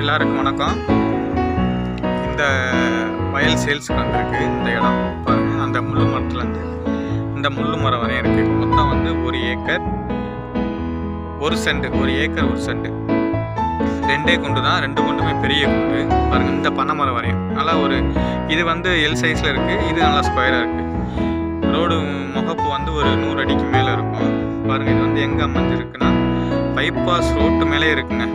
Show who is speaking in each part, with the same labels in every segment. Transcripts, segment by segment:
Speaker 1: எல்லாருக்கும் வணக்கம். இந்த வயல் சேல்ஸுக்கு வந்திருக்கு. இந்த இடம் பாருங்கள், அந்த முள்ளு மரத்துலேருந்து இந்த முள்ளு மரம் வரையும் இருக்குது. மொத்தம் வந்து 1 ஏக்கர் 1 சென்ட். 1 acre 1 send. 2 குண்டு தான், 2 குண்டுமே பெரிய குண்டு. பாருங்கள், இந்த பனை மரம் வரையும் நல்லா இது வந்து எல் சைஸில் இருக்குது. இது நல்லா ஸ்கொயராக இருக்குது. ரோடு முகப்பு வந்து ஒரு 100 அடிக்கு மேலே இருக்கும். பாருங்கள், இது வந்து எங்கே அமைஞ்சிருக்குன்னா பைபாஸ் ரோட்டு மேலே இருக்குங்க.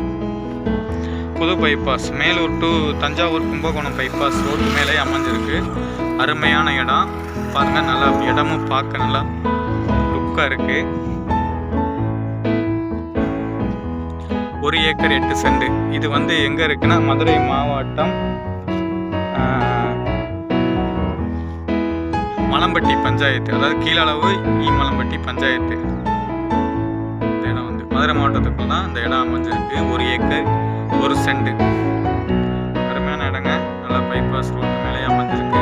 Speaker 1: புது bypass, Melur to Thanjavur Kumbakonam bypass road மேலே அமைஞ்சிருக்கு. அருமையான இடம் பாருங்கள். நல்லா இடமும் பார்க்க நல்லா லுக்காக இருக்குது. 1 ஏக்கர் 8 சென்ட். இது வந்து எங்கே இருக்குன்னா மதுரை மாவட்டம் மலம்பட்டி பஞ்சாயத்து, அதாவது கீழளவு மலம்பட்டி பஞ்சாயத்து. இந்த இடம் வந்து மதுரை மாவட்டத்துக்குள்ள தான் இந்த இடம் அமைஞ்சிருக்கு. 1 ஏக்கர் 1 சென்ட். அருமையான இடங்க. நல்லா பைபாஸ் ரோட்டு மேலே அமைஞ்சிருக்கு.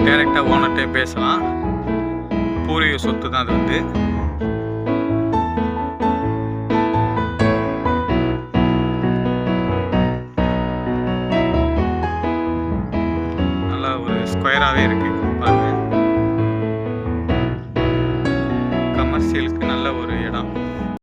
Speaker 1: டைரெக்டாக ஓனர்கிட்டே பேசலாம். பூர்வீக சொத்து தான் அது வந்து. நல்லா ஒரு ஸ்கொயராகவே இருக்குது பாருங்கள்.